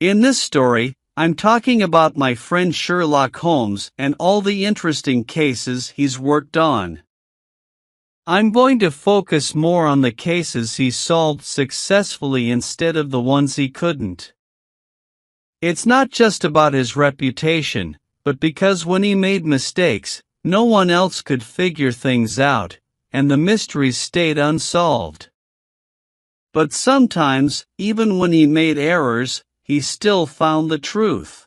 In this story, I'm talking about my friend Sherlock Holmes and all the interesting cases he's worked on. I'm going to focus more on the cases he solved successfully instead of the ones he couldn't. It's not just about his reputation, but because when he made mistakes, no one else could figure things out, and the mysteries stayed unsolved. But sometimes, even when he made errors, he still found the truth.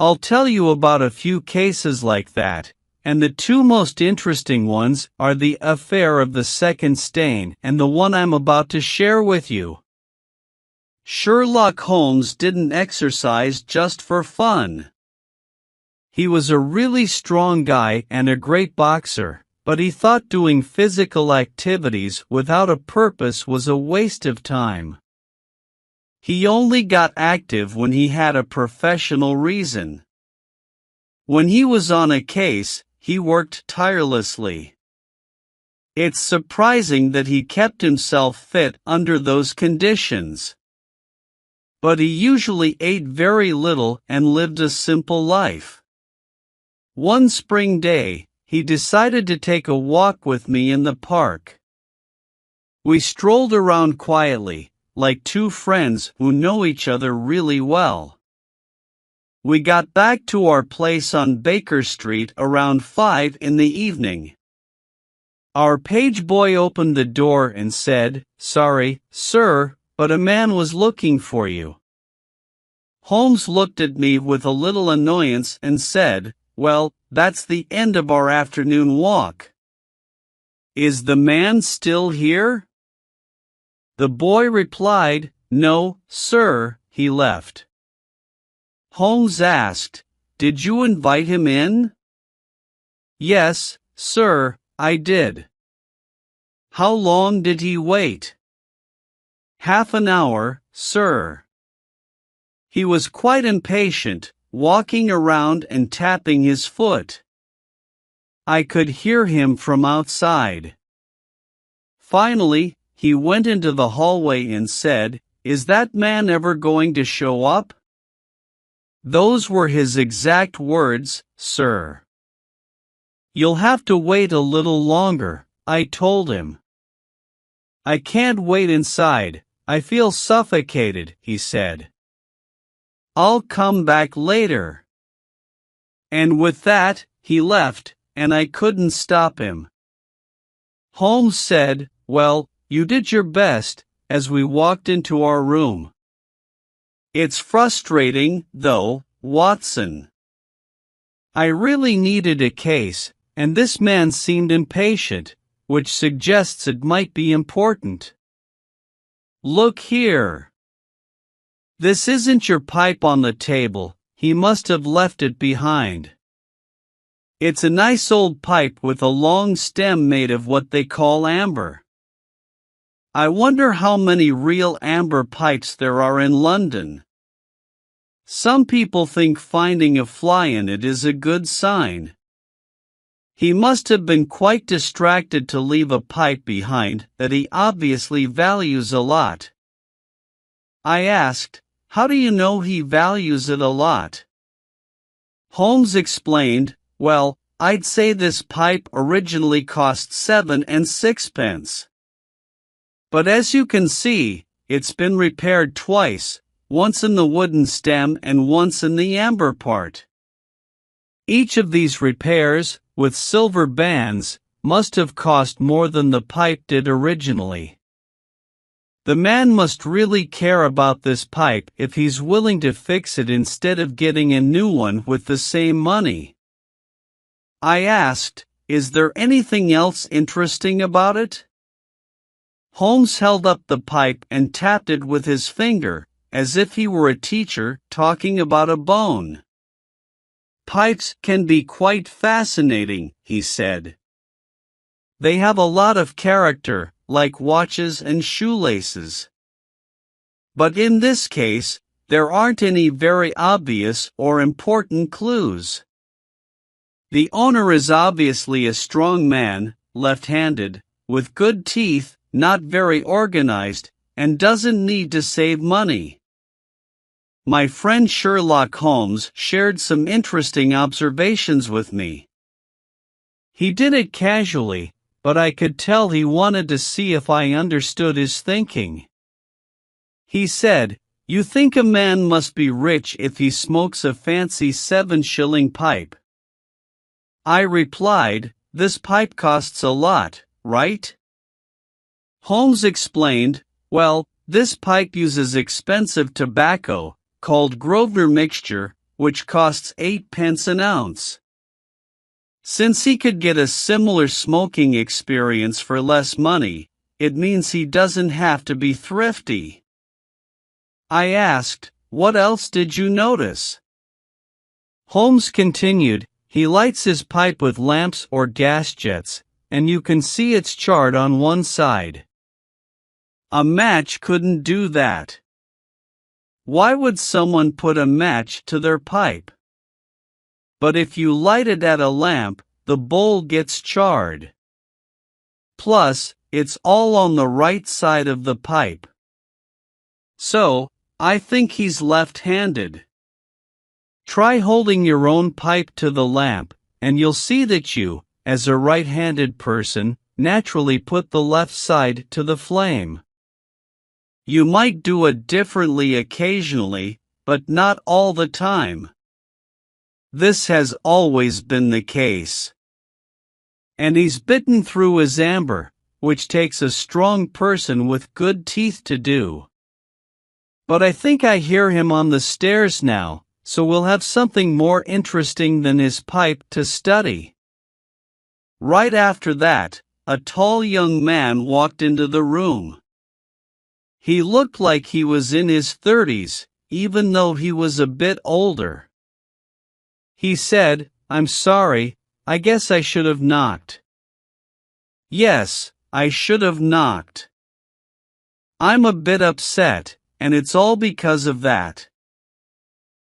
I'll tell you about a few cases like that, and the two most interesting ones are the affair of the second stain and the one I'm about to share with you. Sherlock Holmes didn't exercise just for fun. He was a really strong guy and a great boxer, but he thought doing physical activities without a purpose was a waste of time. He only got active when he had a professional reason. When he was on a case, he worked tirelessly. It's surprising that he kept himself fit under those conditions. But he usually ate very little and lived a simple life. One spring day, he decided to take a walk with me in the park. We strolled around quietly, like two friends who know each other really well. We got back to our place on Baker Street around 5 in the evening. Our page boy opened the door and said, "Sorry, sir, but a man was looking for you." Holmes looked at me with a little annoyance and said, "Well, that's the end of our afternoon walk. Is the man still here?" The boy replied, "No, sir, he left." Holmes asked, "Did you invite him in?" "Yes, sir, I did." "How long did he wait?" "Half an hour, sir." He was quite impatient, walking around and tapping his foot. I could hear him from outside. Finally, he went into the hallway and said, "Is that man ever going to show up?" Those were his exact words, sir. "You'll have to wait a little longer," I told him. "I can't wait inside, I feel suffocated," he said. "I'll come back later." And with that, he left, and I couldn't stop him. Holmes said, "Well, you did your best," as we walked into our room. "It's frustrating, though, Watson. I really needed a case, and this man seemed impatient, which suggests it might be important. Look here. This isn't your pipe on the table, he must have left it behind. It's a nice old pipe with a long stem made of what they call amber. I wonder how many real amber pipes there are in London. Some people think finding a fly in it is a good sign. He must have been quite distracted to leave a pipe behind that he obviously values a lot." I asked, "How do you know he values it a lot?" Holmes explained, "Well, I'd say this pipe originally cost 7 and 6 pence. But as you can see, it's been repaired twice, once in the wooden stem and once in the amber part. Each of these repairs, with silver bands, must have cost more than the pipe did originally. The man must really care about this pipe if he's willing to fix it instead of getting a new one with the same money." I asked, "Is there anything else interesting about it?" Holmes held up the pipe and tapped it with his finger, as if he were a teacher talking about a bone. "Pipes can be quite fascinating," he said. "They have a lot of character, like watches and shoelaces. But in this case, there aren't any very obvious or important clues. The owner is obviously a strong man, left-handed, with good teeth, not very organized, and doesn't need to save money. My friend Sherlock Holmes shared some interesting observations with me. He did it casually, but I could tell he wanted to see if I understood his thinking. He said, "You think a man must be rich if he smokes a fancy 7-shilling pipe?" I replied, "This pipe costs a lot, right?" Holmes explained, "Well, this pipe uses expensive tobacco, called Grosvenor mixture, which costs 8 pence an ounce." Since he could get a similar smoking experience for less money, it means he doesn't have to be thrifty. I asked, "What else did you notice?" Holmes continued, "He lights his pipe with lamps or gas jets, and you can see it's charred on one side. A match couldn't do that. Why would someone put a match to their pipe? But if you light it at a lamp, the bowl gets charred. Plus, it's all on the right side of the pipe. So, I think he's left-handed. Try holding your own pipe to the lamp, and you'll see that you, as a right-handed person, naturally put the left side to the flame. You might do it differently occasionally, but not all the time. This has always been the case." And he's bitten through his amber, which takes a strong person with good teeth to do. But I think I hear him on the stairs now, so we'll have something more interesting than his pipe to study. Right after that, a tall young man walked into the room. He looked like he was in his 30s, even though he was a bit older. He said, "I'm sorry, I guess I should have knocked." Yes, I should have knocked. I'm a bit upset, and it's all because of that.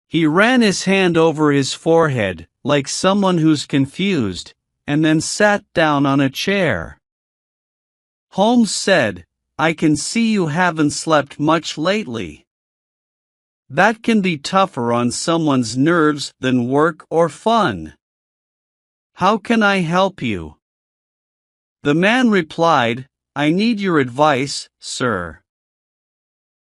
He ran his hand over his forehead, like someone who's confused, and then sat down on a chair. Holmes said, "I can see you haven't slept much lately. That can be tougher on someone's nerves than work or fun. How can I help you?" The man replied, "I need your advice, sir.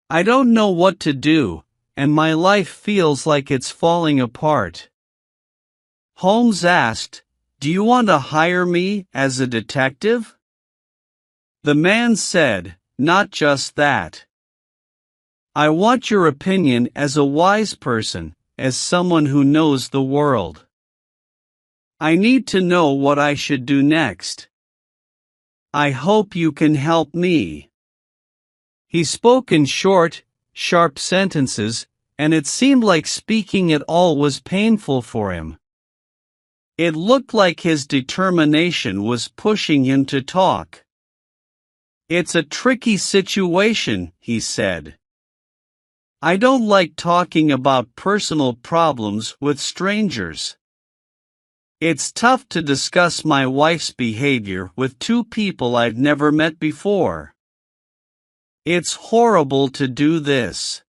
I don't know what to do, and my life feels like it's falling apart." Holmes asked, "Do you want to hire me as a detective?" The man said, "Not just that. I want your opinion as a wise person, as someone who knows the world. I need to know what I should do next. I hope you can help me." He spoke in short, sharp sentences, and it seemed like speaking at all was painful for him. It looked like his determination was pushing him to talk. "It's a tricky situation," he said. "I don't like talking about personal problems with strangers. It's tough to discuss my wife's behavior with two people I've never met before. It's horrible to do this.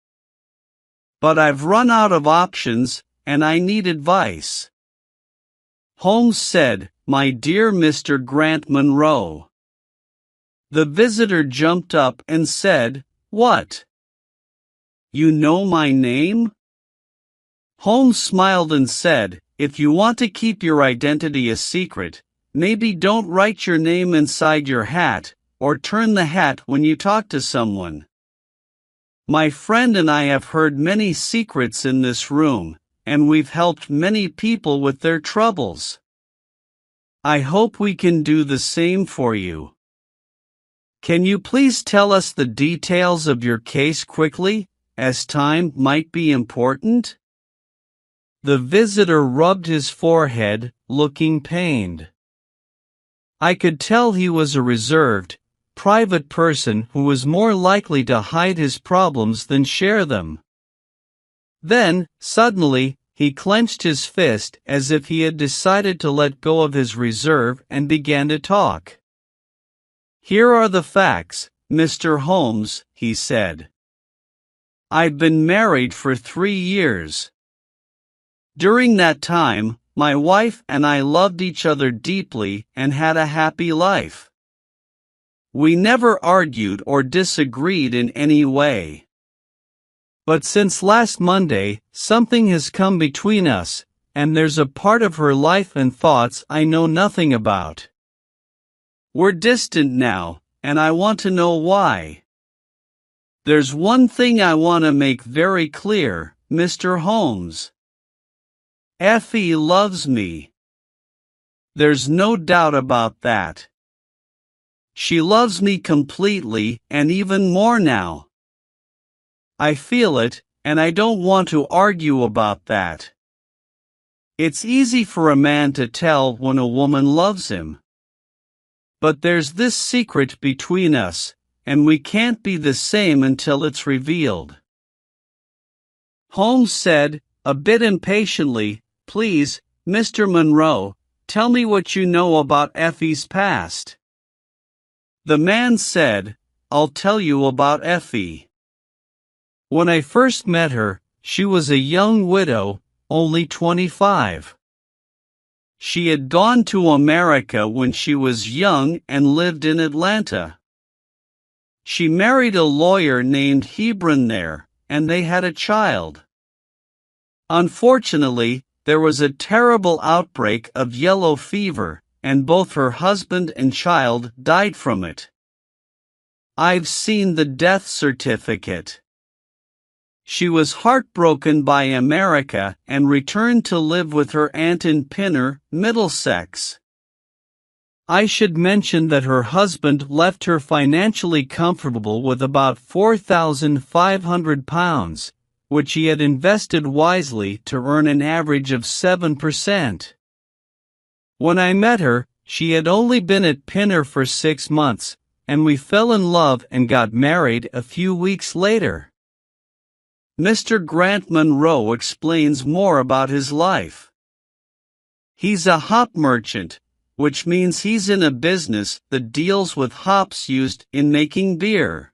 But I've run out of options, and I need advice." Holmes said, "My dear Mr. Grant Monroe." The visitor jumped up and said, "What? You know my name?" Holmes smiled and said, "If you want to keep your identity a secret, maybe don't write your name inside your hat, or turn the hat when you talk to someone. My friend and I have heard many secrets in this room, and we've helped many people with their troubles. I hope we can do the same for you. Can you please tell us the details of your case quickly, as time might be important?" The visitor rubbed his forehead, looking pained. I could tell he was a reserved, private person who was more likely to hide his problems than share them. Then, suddenly, he clenched his fist as if he had decided to let go of his reserve and began to talk. "Here are the facts, Mr. Holmes," he said. I've been married for 3 years. During that time, my wife and I loved each other deeply and had a happy life. We never argued or disagreed in any way. But since last Monday, something has come between us, and there's a part of her life and thoughts I know nothing about. We're distant now, and I want to know why. There's one thing I want to make very clear, Mr. Holmes. Effie loves me. There's no doubt about that. She loves me completely, and even more now. I feel it, and I don't want to argue about that. It's easy for a man to tell when a woman loves him. But there's this secret between us, and we can't be the same until it's revealed. Holmes said, a bit impatiently, "Please, Mr. Monroe, tell me what you know about Effie's past." The man said, "I'll tell you about Effie. When I first met her, she was a young widow, only 25. She had gone to America when she was young and lived in Atlanta. She married a lawyer named Hebron there, and they had a child. Unfortunately, there was a terrible outbreak of yellow fever, and both her husband and child died from it. I've seen the death certificate. She was heartbroken by America and returned to live with her aunt in Pinner, Middlesex. I should mention that her husband left her financially comfortable with about £4,500, which he had invested wisely to earn an average of 7%. When I met her, she had only been at Pinner for 6 months, and we fell in love and got married a few weeks later. Mr. Grant Monroe explains more about his life. He's a hop merchant, which means he's in a business that deals with hops used in making beer.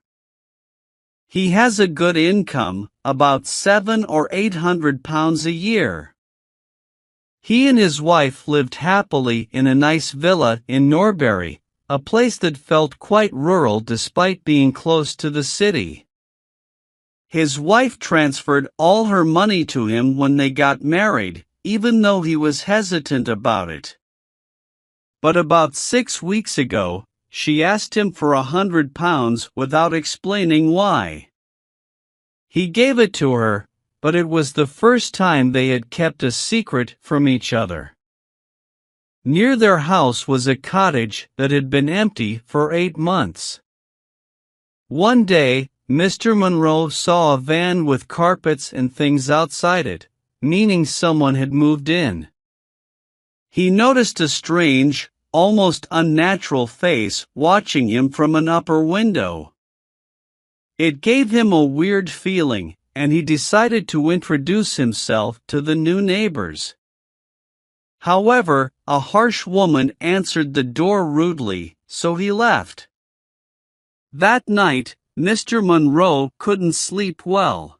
He has a good income, about £700 or £800 a year. He and his wife lived happily in a nice villa in Norbury, a place that felt quite rural despite being close to the city. His wife transferred all her money to him when they got married, even though he was hesitant about it. But about 6 weeks ago, she asked him for £100 without explaining why. He gave it to her, but it was the first time they had kept a secret from each other. Near their house was a cottage that had been empty for 8 months. One day, Mr. Monroe saw a van with carpets and things outside it, meaning someone had moved in. He noticed a strange, almost unnatural face watching him from an upper window. It gave him a weird feeling, and he decided to introduce himself to the new neighbors. However, a harsh woman answered the door rudely, so he left. That night, Mr. Monroe couldn't sleep well.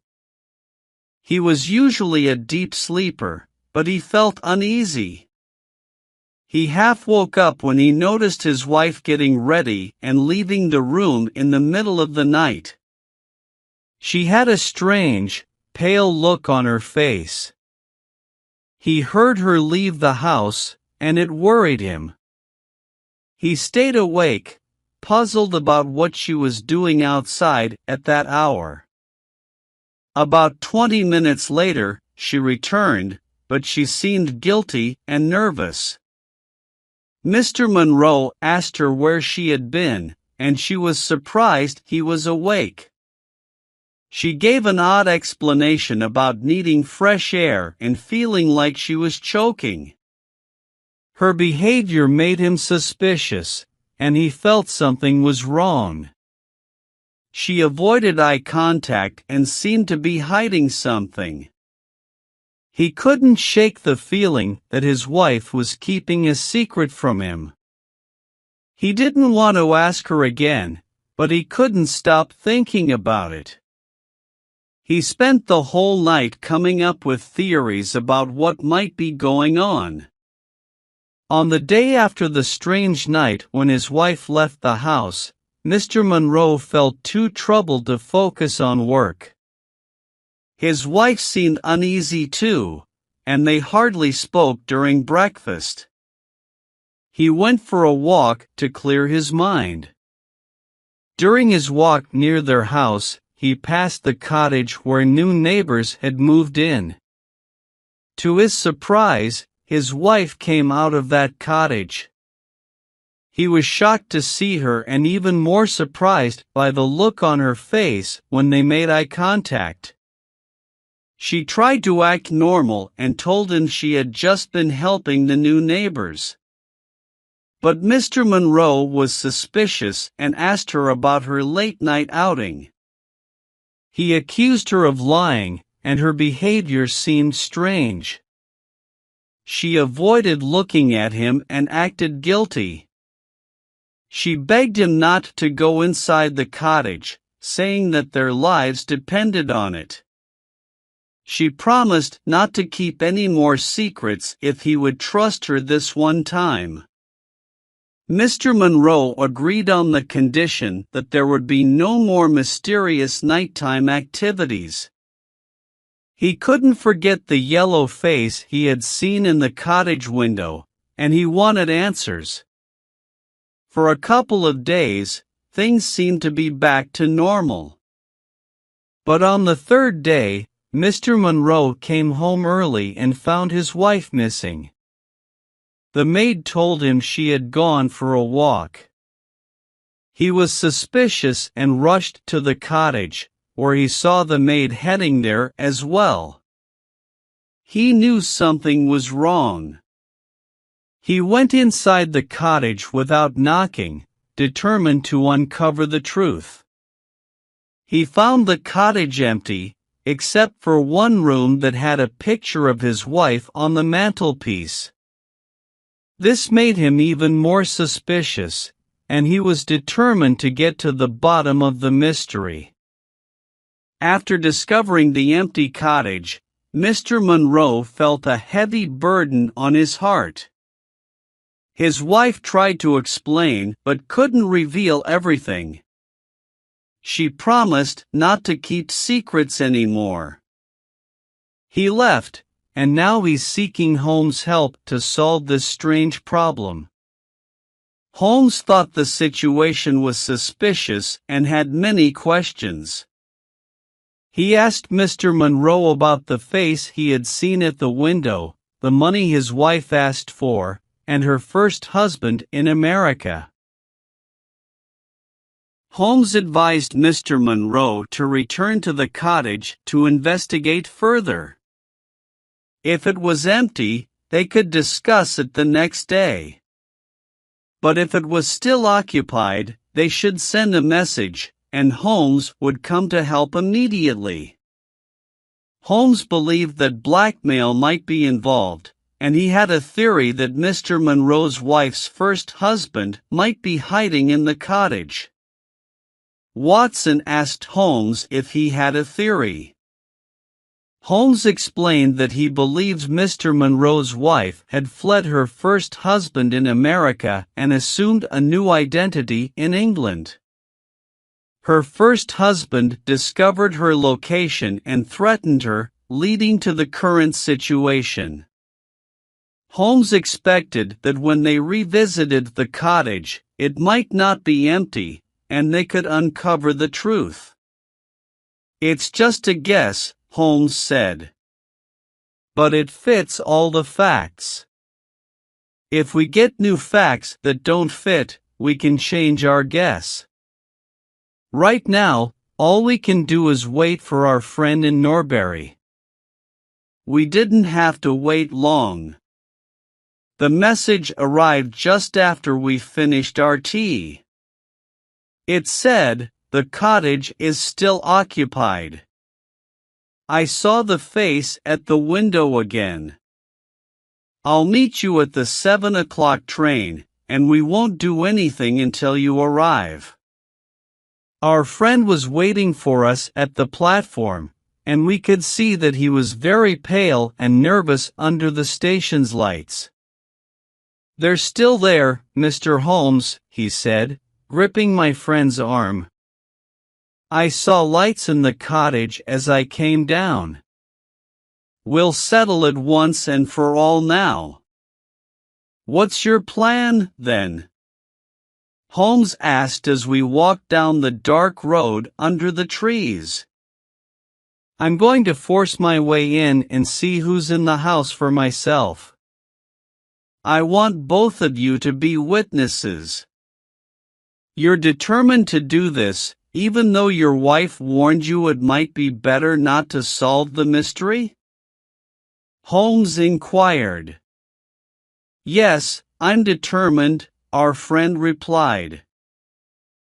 He was usually a deep sleeper, but he felt uneasy. He half woke up when he noticed his wife getting ready and leaving the room in the middle of the night. She had a strange, pale look on her face. He heard her leave the house, and it worried him. He stayed awake, puzzled about what she was doing outside at that hour. About 20 minutes later, she returned, but she seemed guilty and nervous. Mr. Monroe asked her where she had been, and she was surprised he was awake. She gave an odd explanation about needing fresh air and feeling like she was choking. Her behavior made him suspicious, and he felt something was wrong. She avoided eye contact and seemed to be hiding something. He couldn't shake the feeling that his wife was keeping a secret from him. He didn't want to ask her again, but he couldn't stop thinking about it. He spent the whole night coming up with theories about what might be going on. On the day after the strange night when his wife left the house, Mr. Monroe felt too troubled to focus on work. His wife seemed uneasy too, and they hardly spoke during breakfast. He went for a walk to clear his mind. During his walk near their house, he passed the cottage where new neighbors had moved in. To his surprise, his wife came out of that cottage. He was shocked to see her and even more surprised by the look on her face when they made eye contact. She tried to act normal and told him she had just been helping the new neighbors. But Mr. Monroe was suspicious and asked her about her late-night outing. He accused her of lying, and her behavior seemed strange. She avoided looking at him and acted guilty. She begged him not to go inside the cottage, saying that their lives depended on it. She promised not to keep any more secrets if he would trust her this one time. Mr. Monroe agreed on the condition that there would be no more mysterious nighttime activities. He couldn't forget the yellow face he had seen in the cottage window, and he wanted answers. For a couple of days, things seemed to be back to normal. But on the third day, Mr. Monroe came home early and found his wife missing. The maid told him she had gone for a walk. He was suspicious and rushed to the cottage, where he saw the maid heading there as well. He knew something was wrong. He went inside the cottage without knocking, determined to uncover the truth. He found the cottage empty, except for one room that had a picture of his wife on the mantelpiece. This made him even more suspicious, and he was determined to get to the bottom of the mystery. After discovering the empty cottage, Mr. Monroe felt a heavy burden on his heart. His wife tried to explain but couldn't reveal everything. She promised not to keep secrets anymore. He left, and now he's seeking Holmes' help to solve this strange problem. Holmes thought the situation was suspicious and had many questions. He asked Mr. Monroe about the face he had seen at the window, the money his wife asked for, and her first husband in America. Holmes advised Mr. Monroe to return to the cottage to investigate further. If it was empty, they could discuss it the next day. But if it was still occupied, they should send a message, and Holmes would come to help immediately. Holmes believed that blackmail might be involved, and he had a theory that Mr. Monroe's wife's first husband might be hiding in the cottage. Watson asked Holmes if he had a theory. Holmes explained that he believes Mr. Monroe's wife had fled her first husband in America and assumed a new identity in England. Her first husband discovered her location and threatened her, leading to the current situation. Holmes expected that when they revisited the cottage, it might not be empty, and they could uncover the truth. "It's just a guess," Holmes said. "But it fits all the facts. If we get new facts that don't fit, we can change our guess. Right now, all we can do is wait for our friend in Norbury." We didn't have to wait long. The message arrived just after we finished our tea. It said, "The cottage is still occupied. I saw the face at the window again. I'll meet you at the 7 o'clock train, and we won't do anything until you arrive." Our friend was waiting for us at the platform, and we could see that he was very pale and nervous under the station's lights. "They're still there, Mr. Holmes," he said, gripping my friend's arm. "I saw lights in the cottage as I came down. We'll settle it once and for all now." "What's your plan, then?" Holmes asked as we walked down the dark road under the trees. "I'm going to force my way in and see who's in the house for myself. I want both of you to be witnesses." "You're determined to do this, even though your wife warned you it might be better not to solve the mystery?" Holmes inquired. "Yes, I'm determined," our friend replied.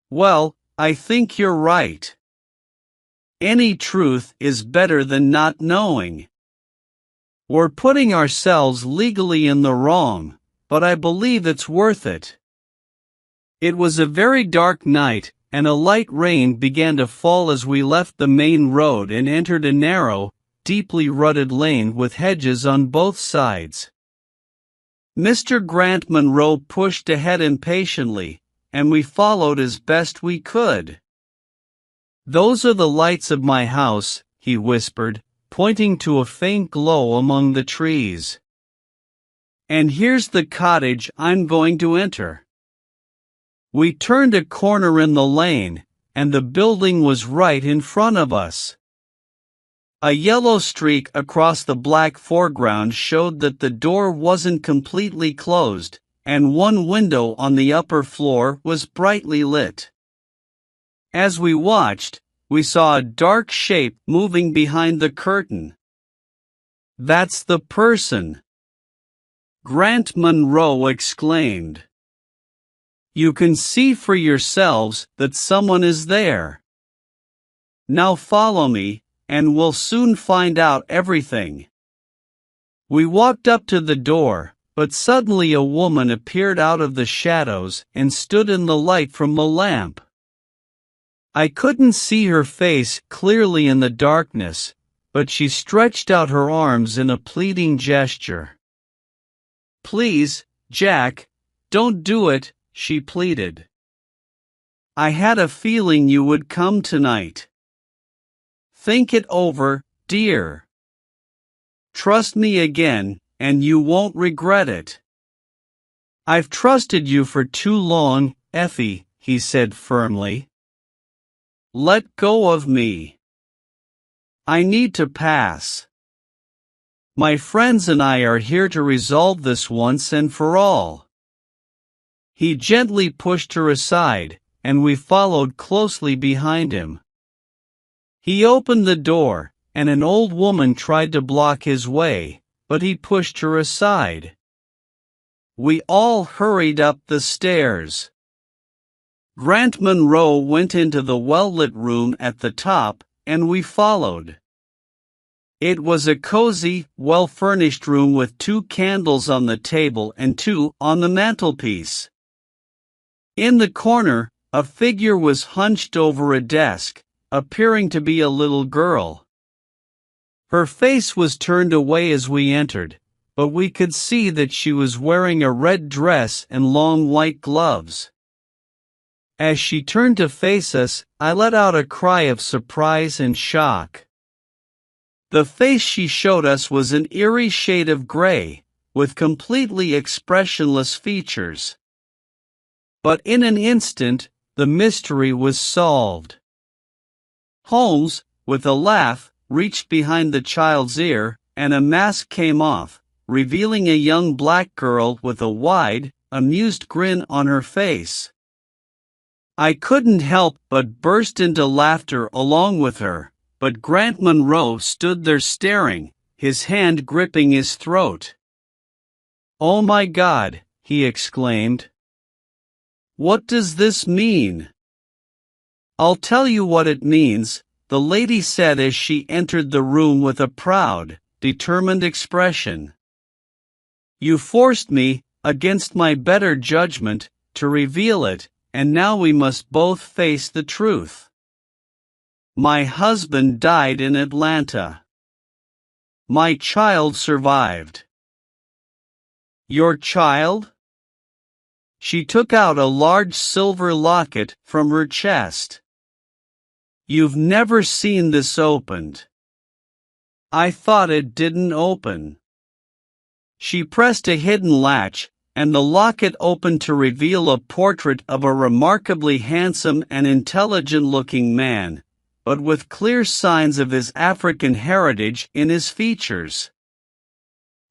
"Well, I think you're right. Any truth is better than not knowing. We're putting ourselves legally in the wrong, but I believe it's worth it." It was a very dark night, and a light rain began to fall as we left the main road and entered a narrow, deeply rutted lane with hedges on both sides. Mr. Grant Monroe pushed ahead impatiently, and we followed as best we could. "Those are the lights of my house," he whispered, pointing to a faint glow among the trees. "And here's the cottage I'm going to enter." We turned a corner in the lane, and the building was right in front of us. A yellow streak across the black foreground showed that the door wasn't completely closed, and one window on the upper floor was brightly lit. As we watched, we saw a dark shape moving behind the curtain. "That's the person," Grant Monroe exclaimed. "You can see for yourselves that someone is there. Now follow me, and we'll soon find out everything." We walked up to the door, but suddenly a woman appeared out of the shadows and stood in the light from the lamp. I couldn't see her face clearly in the darkness, but she stretched out her arms in a pleading gesture. "Please, Jack, don't do it," she pleaded. "I had a feeling you would come tonight. Think it over, dear. Trust me again, and you won't regret it." "I've trusted you for too long, Effie," he said firmly. "Let go of me. I need to pass. My friends and I are here to resolve this once and for all." He gently pushed her aside, and we followed closely behind him. He opened the door, and an old woman tried to block his way, but he pushed her aside. We all hurried up the stairs. Grant Monroe went into the well-lit room at the top, and we followed. It was a cozy, well-furnished room with 2 candles on the table and 2 on the mantelpiece. In the corner, a figure was hunched over a desk, appearing to be a little girl. Her face was turned away as we entered, but we could see that she was wearing a red dress and long white gloves. As she turned to face us, I let out a cry of surprise and shock. The face she showed us was an eerie shade of gray, with completely expressionless features. But in an instant, the mystery was solved. Holmes, with a laugh, reached behind the child's ear, and a mask came off, revealing a young black girl with a wide, amused grin on her face. I couldn't help but burst into laughter along with her, but Grant Monroe stood there staring, his hand gripping his throat. "Oh my God," he exclaimed. "What does this mean?" "I'll tell you what it means," the lady said as she entered the room with a proud, determined expression. "You forced me, against my better judgment, to reveal it, and now we must both face the truth. My husband died in Atlanta. My child survived. Your child? She took out a large silver locket from her chest. You've never seen this opened. I thought it didn't open. She pressed a hidden latch, and the locket opened to reveal a portrait of a remarkably handsome and intelligent-looking man, but with clear signs of his African heritage in his features.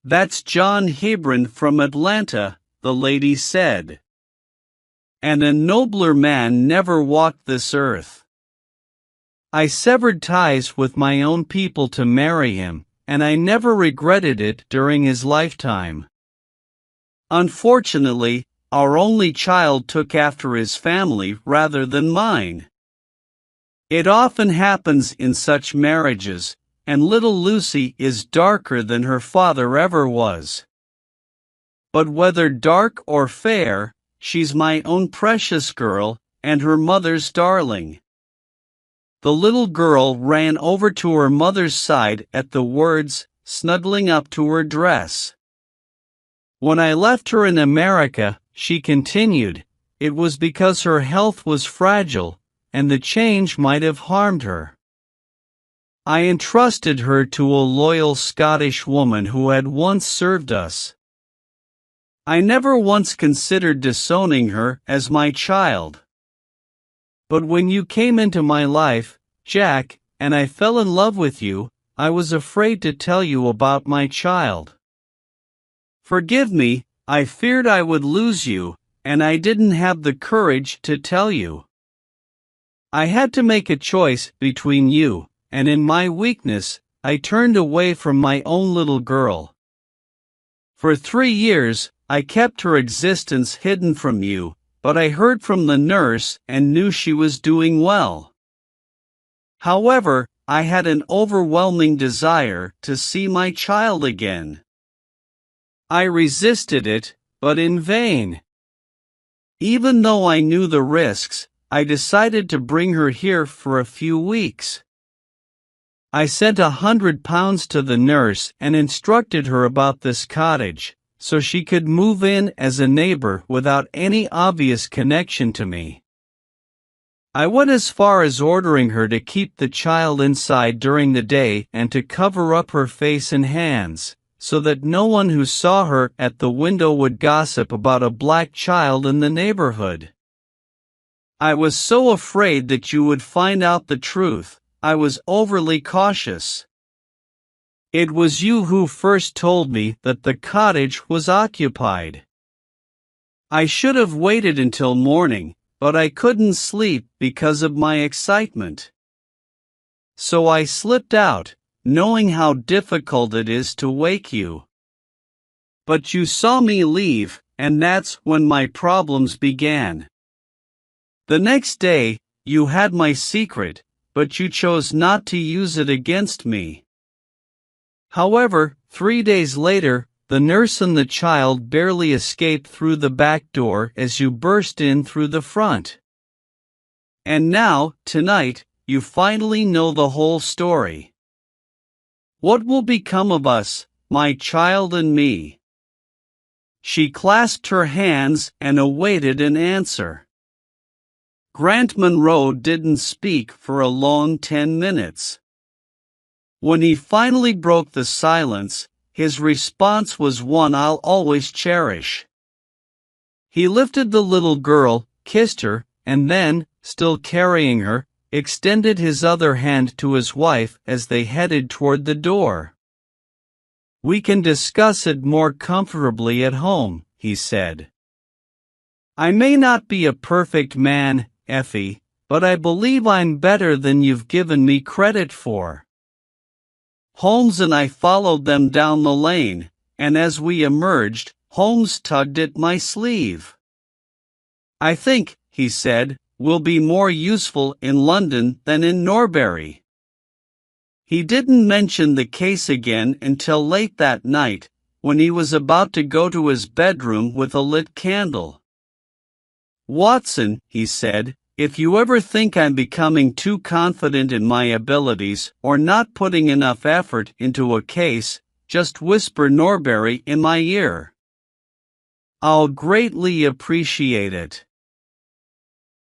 That's John Hebron from Atlanta, the lady said. And a nobler man never walked this earth. I severed ties with my own people to marry him, and I never regretted it during his lifetime. Unfortunately, our only child took after his family rather than mine. It often happens in such marriages, and little Lucy is darker than her father ever was. But whether dark or fair, she's my own precious girl, and her mother's darling. The little girl ran over to her mother's side at the words, snuggling up to her dress. When I left her in America, she continued, it was because her health was fragile, and the change might have harmed her. I entrusted her to a loyal Scottish woman who had once served us. I never once considered disowning her as my child. But when you came into my life, Jack, and I fell in love with you, I was afraid to tell you about my child. Forgive me, I feared I would lose you, and I didn't have the courage to tell you. I had to make a choice between you, and in my weakness, I turned away from my own little girl. For 3 years, I kept her existence hidden from you, but I heard from the nurse and knew she was doing well. However, I had an overwhelming desire to see my child again. I resisted it, but in vain. Even though I knew the risks, I decided to bring her here for a few weeks. I sent £100 to the nurse and instructed her about this cottage, so she could move in as a neighbor without any obvious connection to me. I went as far as ordering her to keep the child inside during the day and to cover up her face and hands, so that no one who saw her at the window would gossip about a black child in the neighborhood. I was so afraid that you would find out the truth, I was overly cautious. It was you who first told me that the cottage was occupied. I should have waited until morning, but I couldn't sleep because of my excitement. So I slipped out, knowing how difficult it is to wake you. But you saw me leave, and that's when my problems began. The next day, you had my secret, but you chose not to use it against me. However, 3 days later, the nurse and the child barely escaped through the back door as you burst in through the front. And now, tonight, you finally know the whole story. What will become of us, my child and me? She clasped her hands and awaited an answer. Grant Monroe didn't speak for a long 10 minutes. When he finally broke the silence, his response was one I'll always cherish. He lifted the little girl, kissed her, and then, still carrying her, extended his other hand to his wife as they headed toward the door. "We can discuss it more comfortably at home," he said. "I may not be a perfect man, Effie, but I believe I'm better than you've given me credit for." Holmes and I followed them down the lane, and as we emerged, Holmes tugged at my sleeve. "I think," he said, "we'll be more useful in London than in Norbury." He didn't mention the case again until late that night, when he was about to go to his bedroom with a lit candle. "Watson," he said, If you ever think I'm becoming too confident in my abilities or not putting enough effort into a case, just whisper Norbury in my ear. I'll greatly appreciate it.